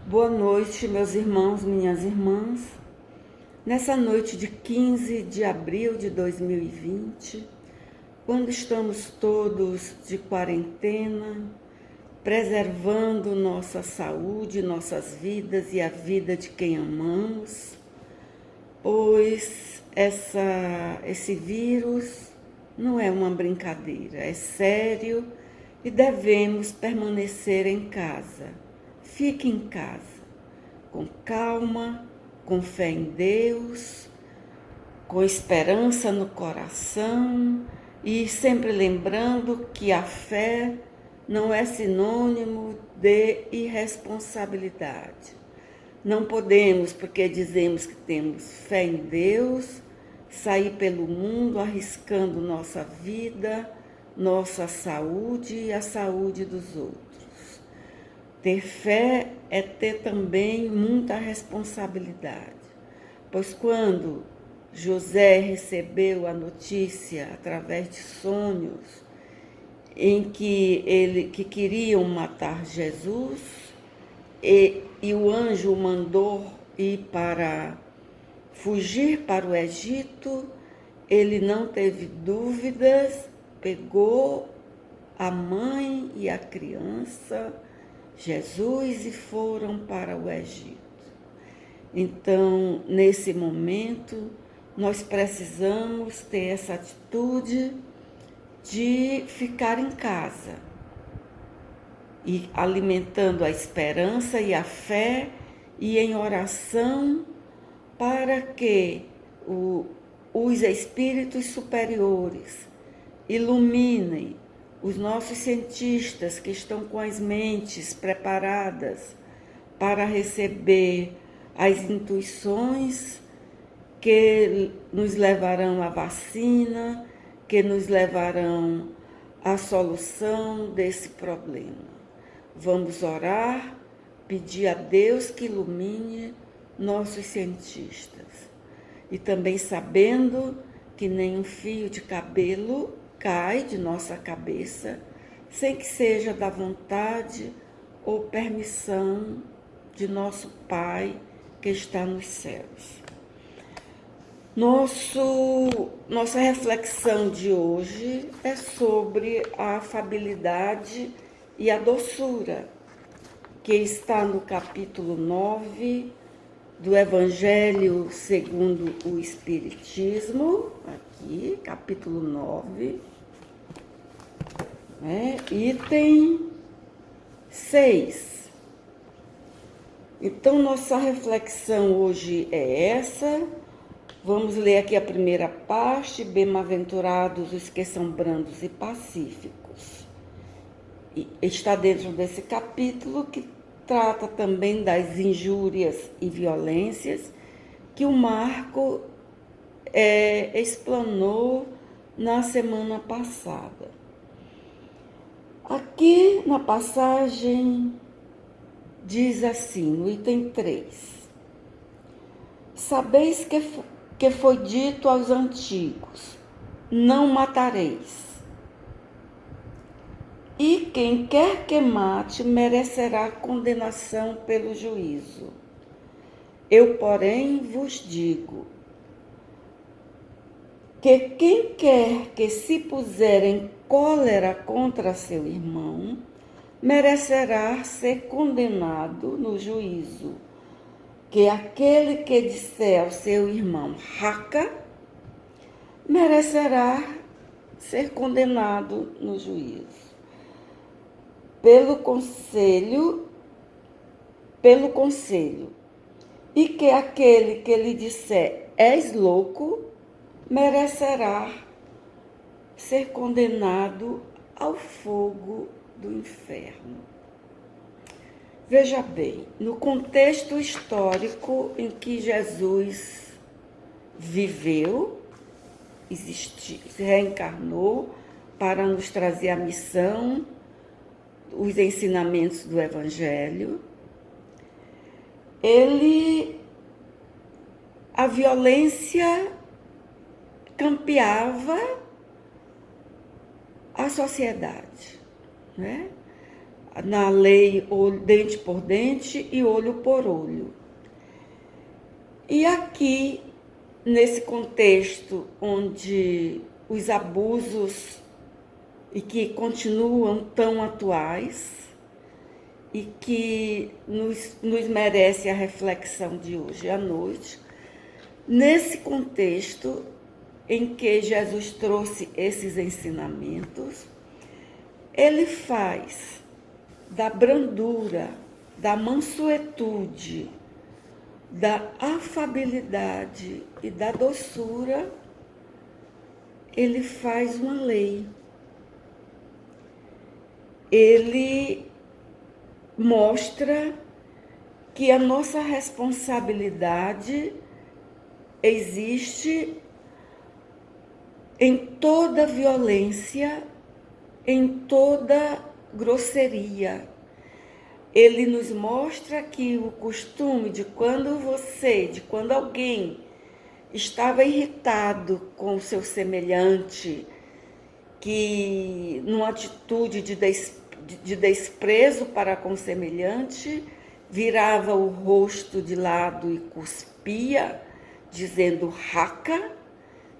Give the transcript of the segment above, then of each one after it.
Boa noite, meus irmãos, minhas irmãs. Nessa noite de 15 de abril de 2020, quando estamos todos de quarentena, preservando nossa saúde, nossas vidas e a vida de quem amamos, pois esse vírus não é uma brincadeira, é sério e devemos permanecer em casa. Fique em casa, com calma, com fé em Deus, com esperança no coração e sempre lembrando que a fé não é sinônimo de irresponsabilidade. Não podemos, porque dizemos que temos fé em Deus, sair pelo mundo arriscando nossa vida, nossa saúde e a saúde dos outros. Ter fé é ter também muita responsabilidade, pois quando José recebeu a notícia através de sonhos em que queriam matar Jesus e o anjo o mandou ir para fugir para o Egito, ele não teve dúvidas, pegou a mãe e a criança, Jesus, e foram para o Egito. Então, nesse momento, nós precisamos ter essa atitude de ficar em casa e alimentando a esperança e a fé e em oração para que os espíritos superiores iluminem os nossos cientistas que estão com as mentes preparadas para receber as intuições que nos levarão à vacina, que nos levarão à solução desse problema. Vamos orar, pedir a Deus que ilumine nossos cientistas. E também sabendo que nenhum fio de cabelo cai de nossa cabeça, sem que seja da vontade ou permissão de nosso Pai que está nos céus. Nossa reflexão de hoje é sobre a afabilidade e a doçura, que está no capítulo 9 do Evangelho segundo o Espiritismo, aqui, capítulo 9, item 6. Então, nossa reflexão hoje é essa. Vamos ler aqui a primeira parte, bem-aventurados os que são brandos e pacíficos. E está dentro desse capítulo que trata também das injúrias e violências que o Marco explanou na semana passada. Aqui na passagem diz assim, no item 3, sabeis que foi dito aos antigos, não matareis. E quem quer que mate merecerá condenação pelo juízo. Eu, porém, vos digo que quem quer que se puser em cólera contra seu irmão, merecerá ser condenado no juízo. Que aquele que disser ao seu irmão raca, merecerá ser condenado no juízo. Pelo conselho, e que aquele que lhe disser és louco, merecerá ser condenado ao fogo do inferno. Veja bem, no contexto histórico em que Jesus viveu, se reencarnou para nos trazer a missão, os ensinamentos do Evangelho, a violência campeava a sociedade, né? na lei dente por dente e olho por olho. E aqui, nesse contexto onde os abusos e que continuam tão atuais e que nos merece a reflexão de hoje à noite, nesse contexto em que Jesus trouxe esses ensinamentos, ele faz da brandura, da mansuetude, da afabilidade e da doçura, ele faz uma lei. Ele mostra que a nossa responsabilidade existe em toda violência, em toda grosseria. Ele nos mostra que o costume de quando alguém estava irritado com o seu semelhante, que numa atitude de desprezo para com o semelhante, virava o rosto de lado e cuspia, dizendo raca,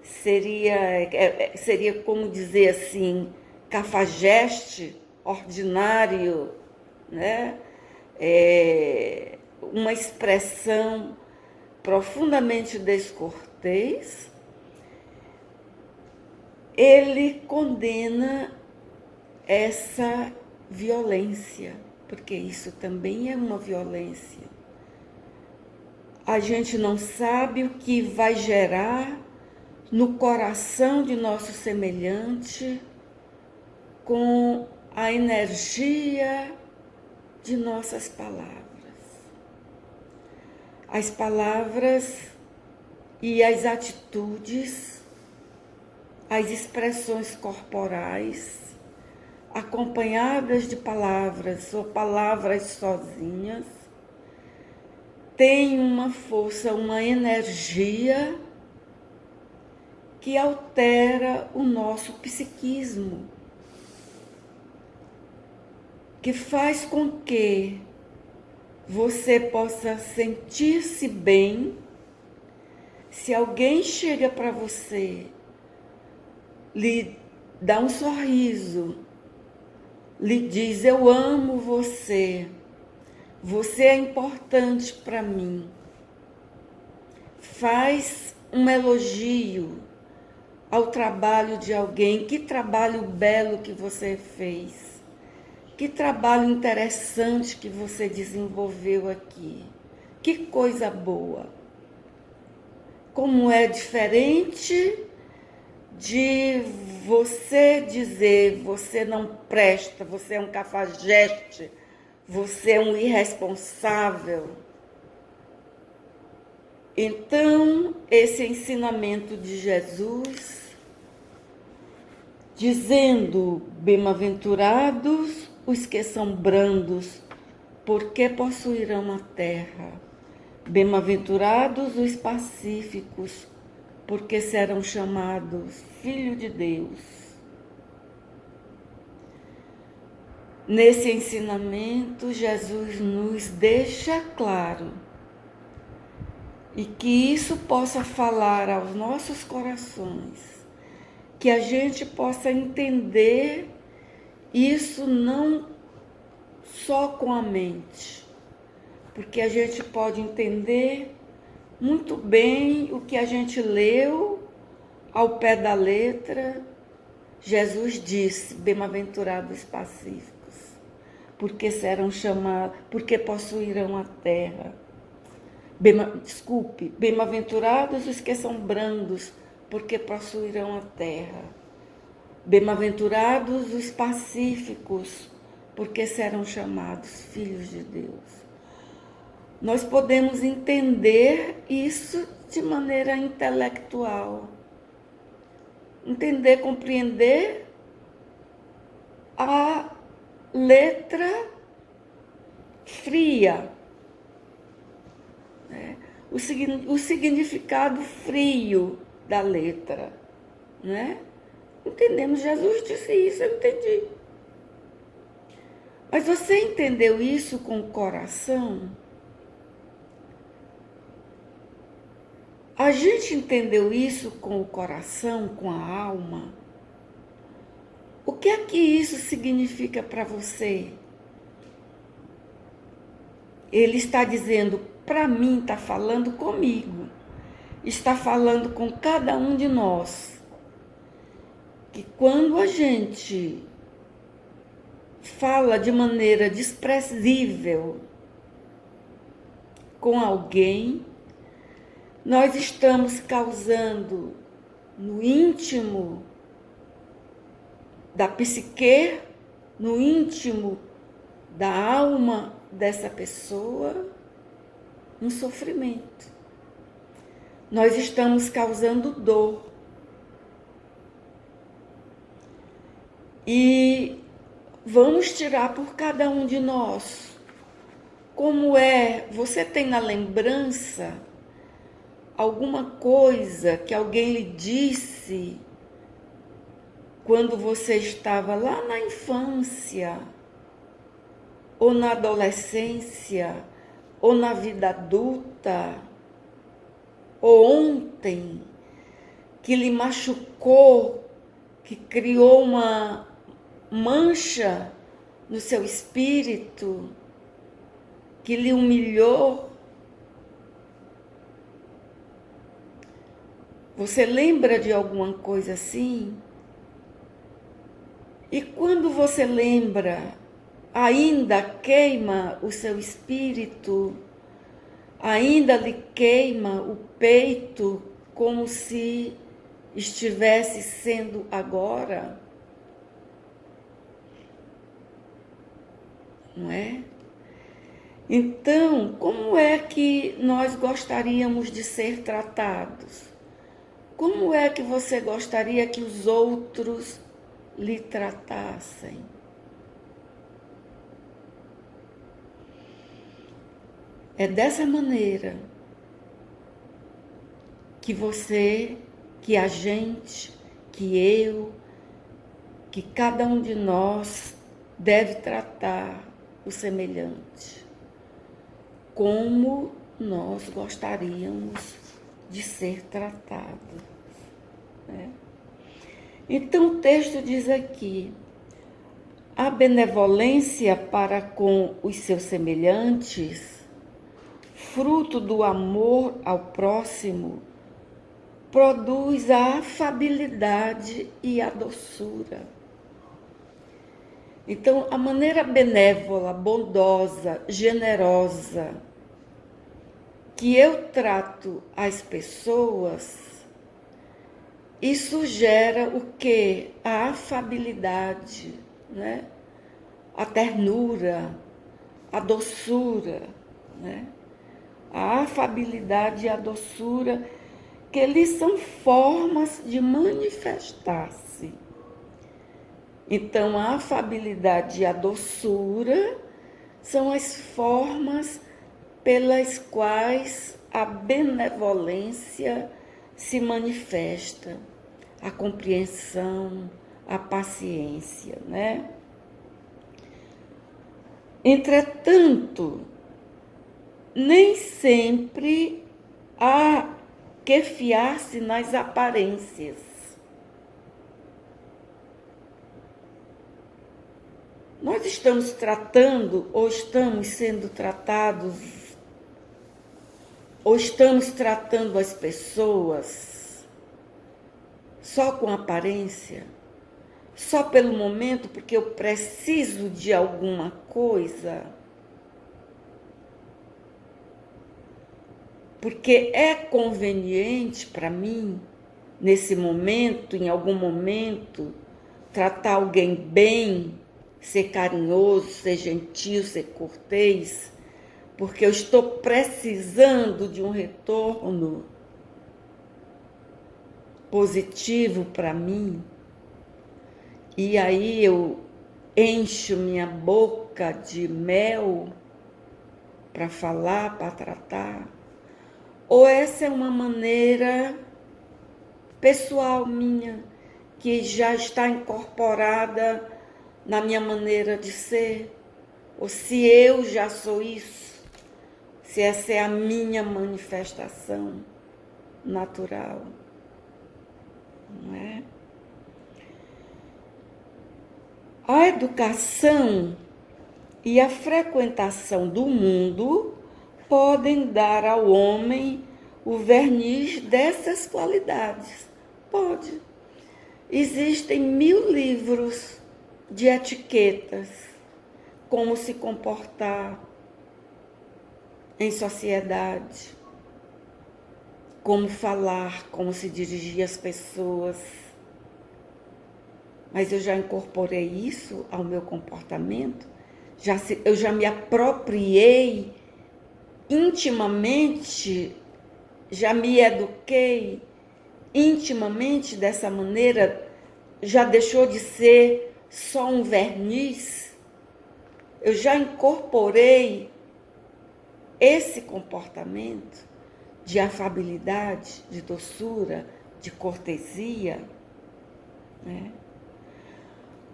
seria como dizer assim, cafajeste, ordinário, né? Uma expressão profundamente descortês. Ele condena essa violência, porque isso também é uma violência. A gente não sabe o que vai gerar no coração de nosso semelhante com a energia de nossas palavras. As palavras e as atitudes, as expressões corporais, acompanhadas de palavras ou palavras sozinhas, têm uma força, uma energia que altera o nosso psiquismo, que faz com que você possa sentir-se bem se alguém chega para você, lhe dá um sorriso, lhe diz: eu amo você, você é importante para mim. Faz um elogio ao trabalho de alguém. Que trabalho belo que você fez. Que trabalho interessante que você desenvolveu aqui. Que coisa boa. Como é diferente de você dizer: você não presta, você é um cafajeste, você é um irresponsável. Então, esse ensinamento de Jesus, dizendo: bem-aventurados os que são brandos, porque possuirão a terra. Bem-aventurados os pacíficos, porque serão chamados filhos de Deus. Nesse ensinamento, Jesus nos deixa claro, e que isso possa falar aos nossos corações, que a gente possa entender isso não só com a mente, porque a gente pode entender muito bem o que a gente leu ao pé da letra. Jesus disse: bem-aventurados pacíficos, porque serão chamados, porque possuirão a terra. Bem-aventurados os que são brandos, porque possuirão a terra. Bem-aventurados os pacíficos, porque serão chamados filhos de Deus. Nós podemos entender isso de maneira intelectual. Entender, compreender a letra fria, né? O significado frio da letra, né? Entendemos, Jesus disse isso, eu entendi. Mas você entendeu isso com o coração? A gente entendeu isso com o coração, com a alma? O que é que isso significa para você? Ele está dizendo para mim, está falando comigo, está falando com cada um de nós, que quando a gente fala de maneira desprezível com alguém, nós estamos causando no íntimo da psique, no íntimo da alma dessa pessoa, um sofrimento. Nós estamos causando dor. E vamos tirar por cada um de nós. Como é? Você tem na lembrança alguma coisa que alguém lhe disse quando você estava lá na infância, ou na adolescência, ou na vida adulta, ou ontem, que lhe machucou, que criou uma mancha no seu espírito, que lhe humilhou? Você lembra de alguma coisa assim? E quando você lembra, ainda queima o seu espírito, ainda lhe queima o peito como se estivesse sendo agora? Não é? Então, como é que nós gostaríamos de ser tratados? Como é que você gostaria que os outros lhe tratassem? É dessa maneira que você, que a gente, que eu, que cada um de nós deve tratar o semelhante, como nós gostaríamos de ser tratados, né? Então o texto diz aqui: a benevolência para com os seus semelhantes, fruto do amor ao próximo, produz a afabilidade e a doçura. Então, a maneira benévola, bondosa, generosa que eu trato as pessoas, isso gera o quê? A afabilidade, né? A ternura, a doçura, né? A afabilidade e a doçura, que eles são formas de manifestar-se. Então, a afabilidade e a doçura são as formas pelas quais a benevolência se manifesta, a compreensão, a paciência, né? Entretanto, nem sempre há que fiar-se nas aparências. Nós estamos tratando, ou estamos sendo tratados, ou estamos tratando as pessoas só com aparência, só pelo momento, porque eu preciso de alguma coisa, porque é conveniente para mim, nesse momento, em algum momento, tratar alguém bem, ser carinhoso, ser gentil, ser cortês, porque eu estou precisando de um retorno positivo para mim. E aí eu encho minha boca de mel para falar, para tratar. Ou essa é uma maneira pessoal minha, que já está incorporada na minha maneira de ser, ou se eu já sou isso, se essa é a minha manifestação natural, não é? A educação e a frequentação do mundo podem dar ao homem o verniz dessas qualidades. Pode. Existem 1000 livros de etiquetas, como se comportar em sociedade, como falar, como se dirigir às pessoas. Mas eu já incorporei isso ao meu comportamento, eu já me apropriei intimamente, já me eduquei intimamente dessa maneira, já deixou de ser só um verniz. Eu já incorporei esse comportamento de afabilidade, de doçura, de cortesia, né?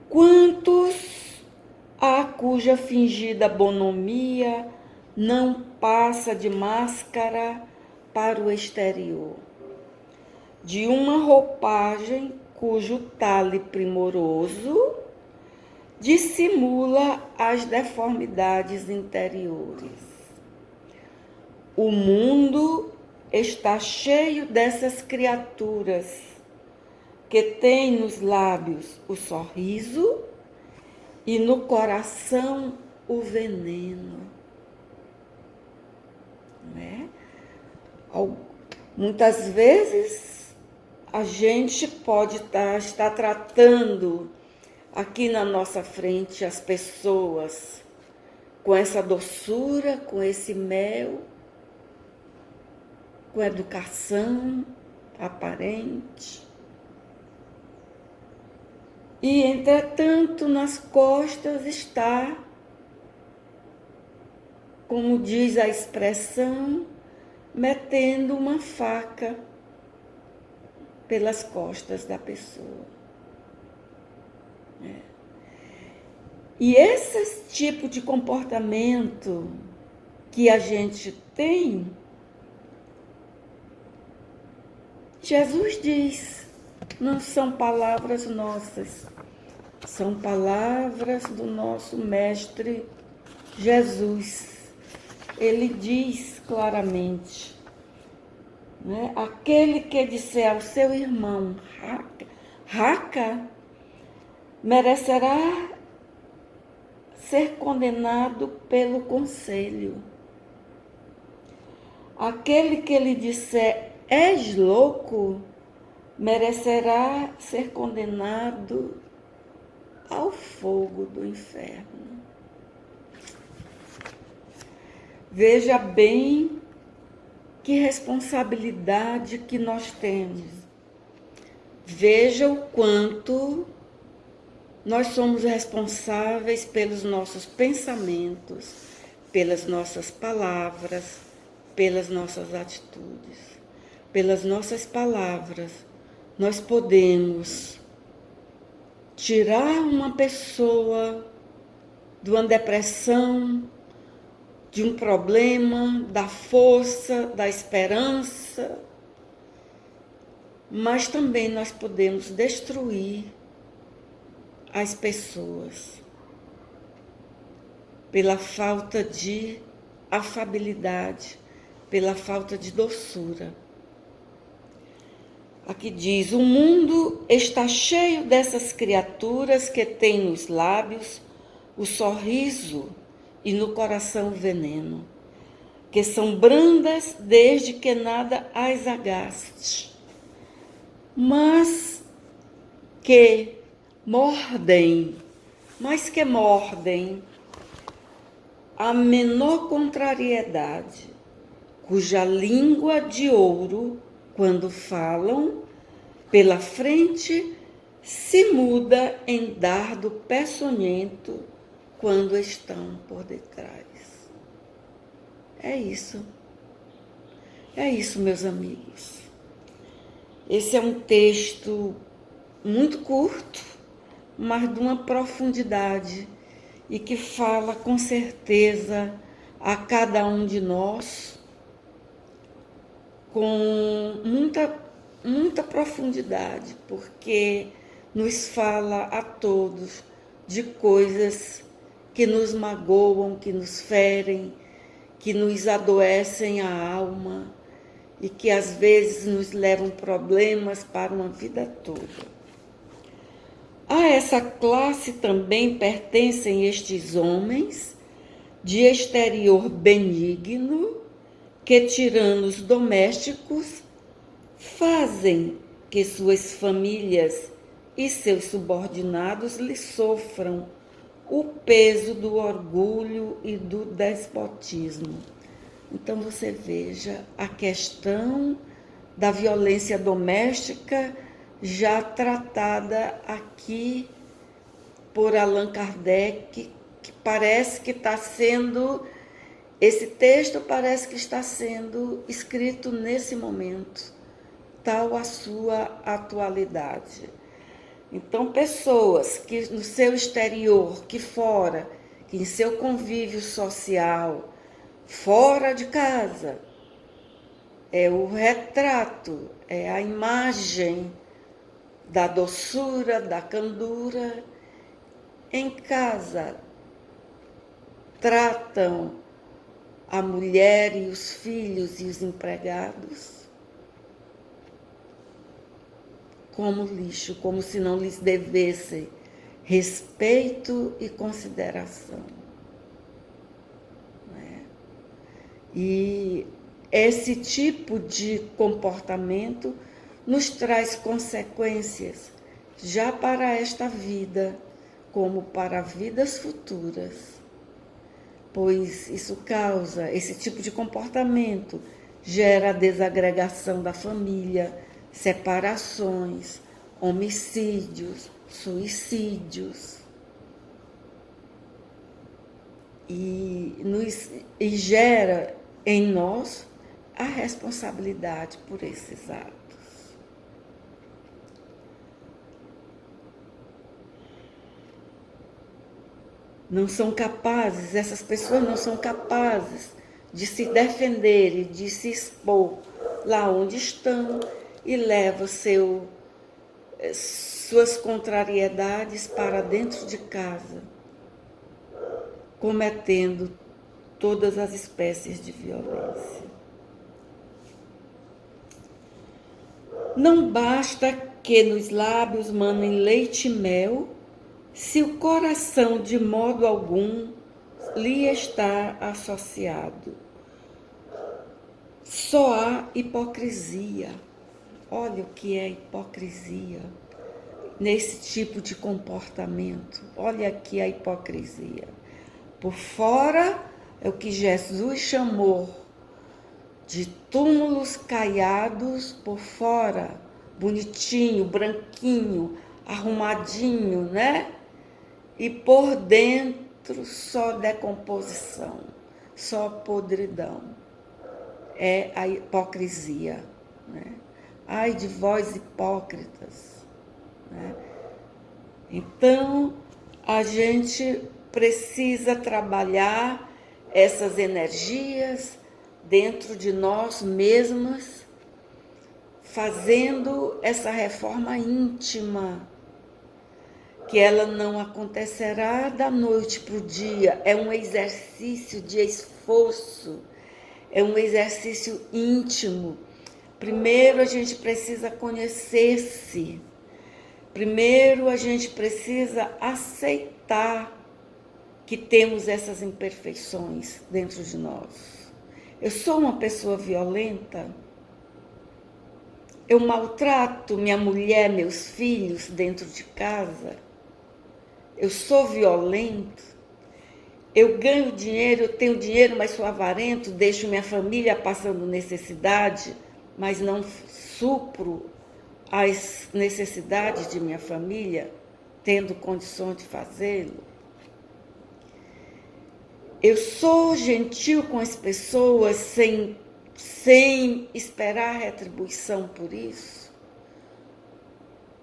Quantos há cuja fingida bonomia não passa de máscara para o exterior, de uma roupagem cujo talhe primoroso dissimula as deformidades interiores. O mundo está cheio dessas criaturas que têm nos lábios o sorriso e no coração o veneno. Não é? Muitas vezes a gente pode estar tratando aqui na nossa frente as pessoas com essa doçura, com esse mel, com educação aparente. E, entretanto, nas costas está, como diz a expressão, metendo uma faca pelas costas da pessoa. E esse tipo de comportamento que a gente tem, Jesus diz, não são palavras nossas, são palavras do nosso Mestre Jesus. Ele diz claramente, né? Aquele que disser ao seu irmão, raca, merecerá ser condenado pelo conselho. Aquele que lhe disser, és louco, merecerá ser condenado ao fogo do inferno. Veja bem que responsabilidade que nós temos. Veja o quanto nós somos responsáveis pelos nossos pensamentos, pelas nossas palavras, pelas nossas atitudes. Pelas nossas palavras, nós podemos tirar uma pessoa de uma depressão, de um problema, da força, da esperança, mas também nós podemos destruir as pessoas pela falta de afabilidade, pela falta de doçura. Aqui diz, o mundo está cheio dessas criaturas que têm nos lábios o sorriso e no coração o veneno, que são brandas desde que nada as agaste, mas que mordem a menor contrariedade, cuja língua de ouro, quando falam, pela frente se muda em dardo peçonhento quando estão por detrás. É isso, meus amigos. Esse é um texto muito curto, mas de uma profundidade e que fala com certeza a cada um de nós com muita profundidade, porque nos fala a todos de coisas que nos magoam, que nos ferem, que nos adoecem a alma e que às vezes nos levam problemas para uma vida toda. A essa classe também pertencem estes homens de exterior benigno, que tiranos domésticos fazem que suas famílias e seus subordinados lhe sofram o peso do orgulho e do despotismo. Então você veja a questão da violência doméstica já tratada aqui por Allan Kardec, que parece que está sendo, esse texto parece que está sendo escrito nesse momento, tal a sua atualidade. Então, pessoas que no seu exterior, que fora, que em seu convívio social, fora de casa, é o retrato, é a imagem da doçura, da candura. Em casa, tratam a mulher e os filhos e os empregados como lixo, como se não lhes devessem respeito e consideração. E esse tipo de comportamento nos traz consequências já para esta vida, como para vidas futuras. Pois isso causa, esse tipo de comportamento gera a desagregação da família, separações, homicídios, suicídios. E gera em nós a responsabilidade por esses atos. Não são capazes, essas pessoas não são capazes de se defender e de se expor lá onde estão e levam suas contrariedades para dentro de casa, cometendo todas as espécies de violência. Não basta que nos lábios manem leite e mel, se o coração de modo algum lhe está associado. Só há hipocrisia. Olha o que é hipocrisia nesse tipo de comportamento. Olha aqui a hipocrisia. Por fora é o que Jesus chamou de túmulos caiados por fora, bonitinho, branquinho, arrumadinho, né? E por dentro só decomposição, só podridão. É a hipocrisia, né? Ai de vós hipócritas, né? Então, a gente precisa trabalhar essas energias dentro de nós mesmas, fazendo essa reforma íntima, que ela não acontecerá da noite para o dia, é um exercício de esforço, é um exercício íntimo. Primeiro a gente precisa conhecer-se, primeiro a gente precisa aceitar que temos essas imperfeições dentro de nós. Eu sou uma pessoa violenta, eu maltrato minha mulher, meus filhos dentro de casa, eu sou violento, eu ganho dinheiro, eu tenho dinheiro, mas sou avarento, deixo minha família passando necessidade, mas não supro as necessidades de minha família, tendo condições de fazê-lo. Eu sou gentil com as pessoas sem esperar retribuição por isso?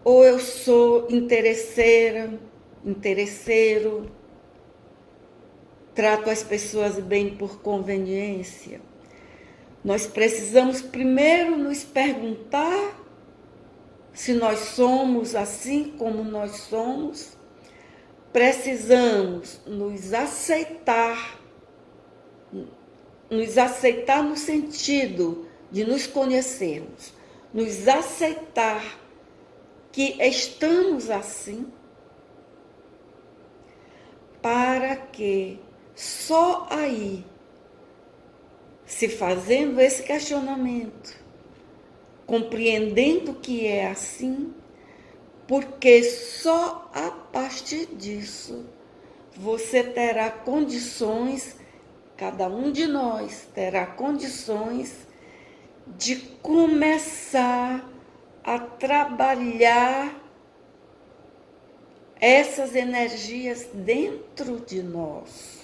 Ou eu sou interesseiro, trato as pessoas bem por conveniência. Nós precisamos primeiro nos perguntar se nós somos assim como nós somos. Precisamos nos aceitar no sentido de nos conhecermos, nos aceitar que estamos assim, para que só aí, se fazendo esse questionamento, compreendendo que é assim, porque só a partir disso você terá condições, cada um de nós terá condições de começar a trabalhar essas energias dentro de nós.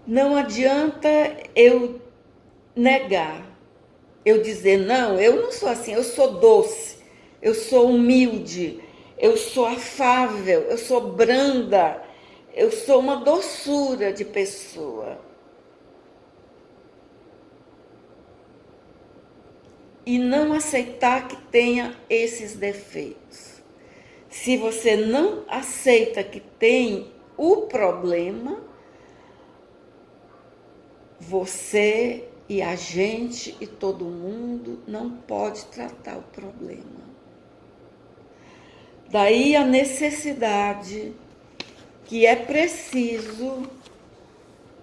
Não adianta eu negar, eu dizer, não, eu não sou assim, eu sou doce, eu sou humilde, eu sou afável, eu sou branda, eu sou uma doçura de pessoa. E não aceitar que tenha esses defeitos. Se você não aceita que tem o problema, você e a gente e todo mundo não pode tratar o problema. Daí a necessidade que é preciso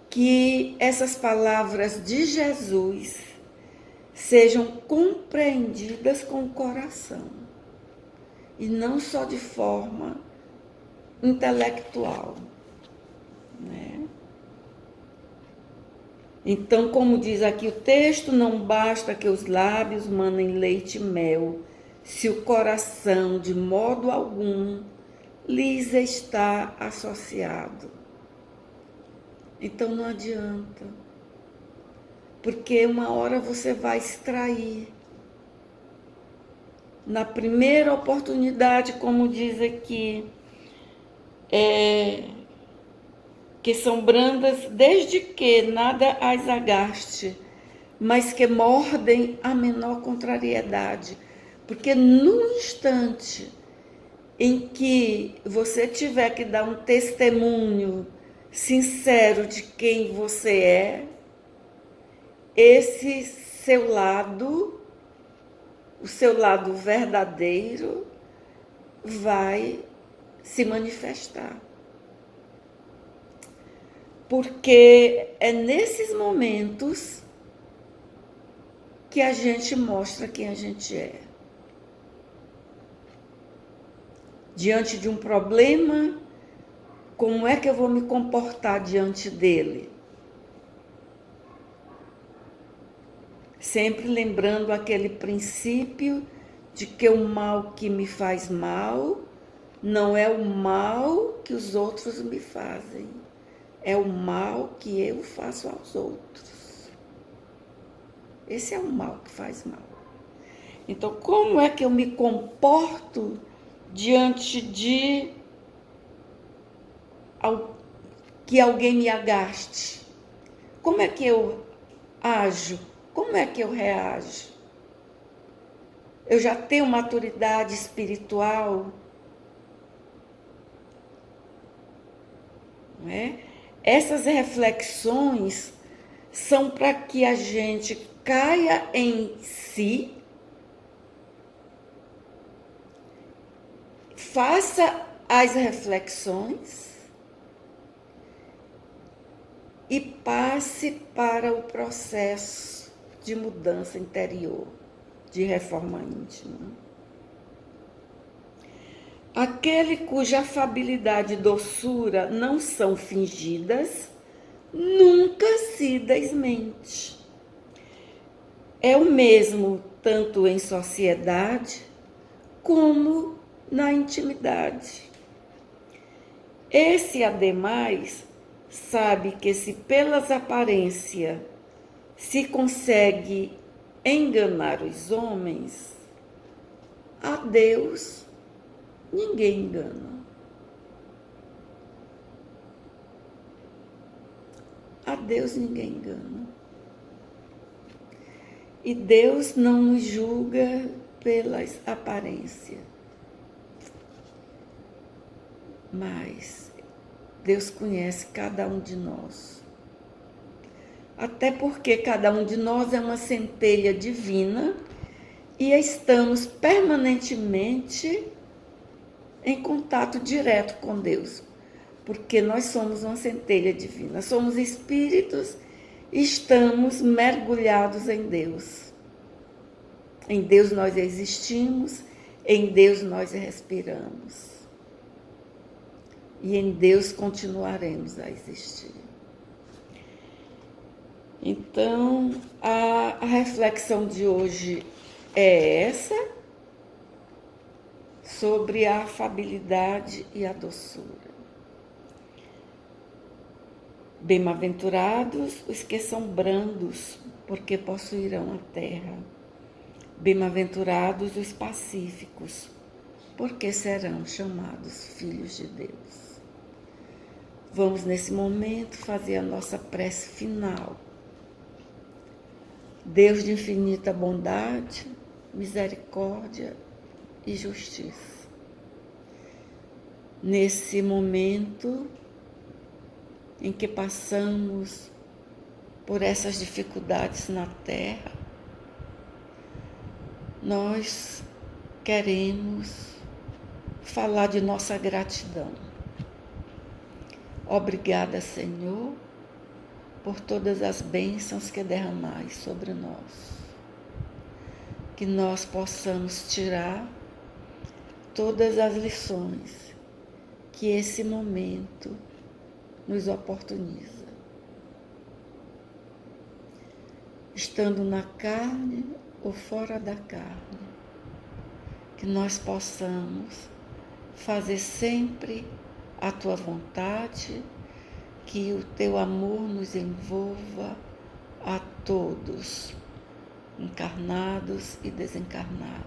que essas palavras de Jesus sejam compreendidas com o coração e não só de forma intelectual, né? Então, como diz aqui o texto, não basta que os lábios mandem leite e mel, se o coração de modo algum lhes está associado. Então não adianta, porque uma hora você vai se trair. Na primeira oportunidade, como diz aqui, que são brandas desde que nada as agaste, mas que mordem a menor contrariedade. Porque no instante em que você tiver que dar um testemunho sincero de quem você é, esse seu lado, o seu lado verdadeiro, vai se manifestar. Porque é nesses momentos que a gente mostra quem a gente é. Diante de um problema, como é que eu vou me comportar diante dele? Sempre lembrando aquele princípio de que o mal que me faz mal não é o mal que os outros me fazem, é o mal que eu faço aos outros. Esse é o mal que faz mal. Então, como é que eu me comporto diante de que alguém me agaste? Como é que eu ajo? Como é que eu reajo? Eu já tenho maturidade espiritual? Não é? Essas reflexões são para que a gente caia em si, faça as reflexões e passe para o processo de mudança interior, de reforma íntima. Aquele cuja afabilidade e doçura não são fingidas, nunca se desmente. É o mesmo tanto em sociedade como na intimidade. Esse, ademais, sabe que se pelas aparências se consegue enganar os homens, a Deus ninguém engana. A Deus ninguém engana. E Deus não nos julga pelas aparências. Mas Deus conhece cada um de nós. Até porque cada um de nós é uma centelha divina e estamos permanentemente em contato direto com Deus. Porque nós somos uma centelha divina, somos espíritos e estamos mergulhados em Deus. Em Deus nós existimos, em Deus nós respiramos. E em Deus continuaremos a existir. Então, a reflexão de hoje é essa, sobre a afabilidade e a doçura. Bem-aventurados os que são brandos, porque possuirão a terra. Bem-aventurados os pacíficos, porque serão chamados filhos de Deus. Vamos, nesse momento, fazer a nossa prece final. Deus de infinita bondade, misericórdia e justiça. Nesse momento em que passamos por essas dificuldades na Terra, nós queremos falar de nossa gratidão. Obrigada, Senhor, por todas as bênçãos que derramais sobre nós. Que nós possamos tirar todas as lições que esse momento nos oportuniza. Estando na carne ou fora da carne, que nós possamos fazer sempre a Tua vontade, que o Teu amor nos envolva a todos, encarnados e desencarnados.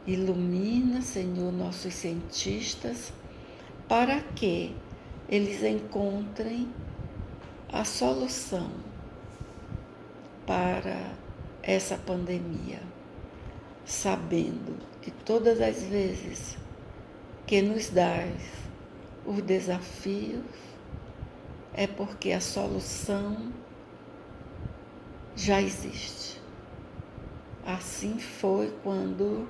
Ilumina, Senhor, nossos cientistas, para que eles encontrem a solução para essa pandemia, sabendo que todas as vezes que nos dás os desafios, é porque a solução já existe. Assim foi quando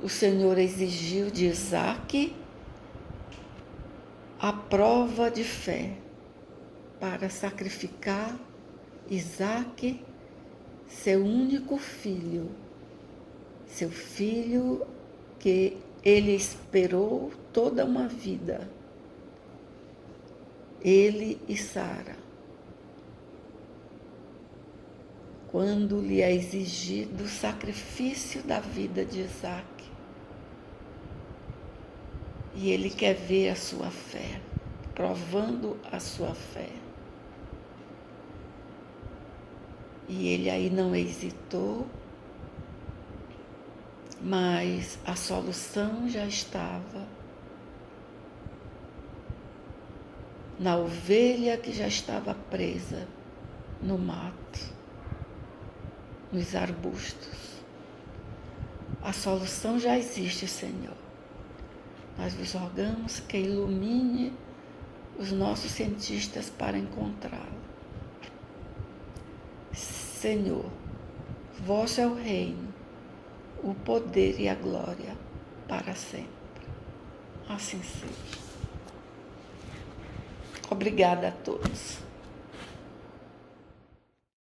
o Senhor exigiu de Isaac a prova de fé para sacrificar Isaac, seu único filho, seu filho que ele esperou toda uma vida, ele e Sara. Quando lhe é exigido o sacrifício da vida de Isaac. E ele quer ver a sua fé, provando a sua fé. E ele aí não hesitou, mas a solução já estava na ovelha que já estava presa no mato, nos arbustos. A solução já existe, Senhor. Nós vos rogamos que ilumine os nossos cientistas para encontrá-lo. Senhor, vosso é o reino, o poder e a glória para sempre. Assim seja. Obrigada a todos.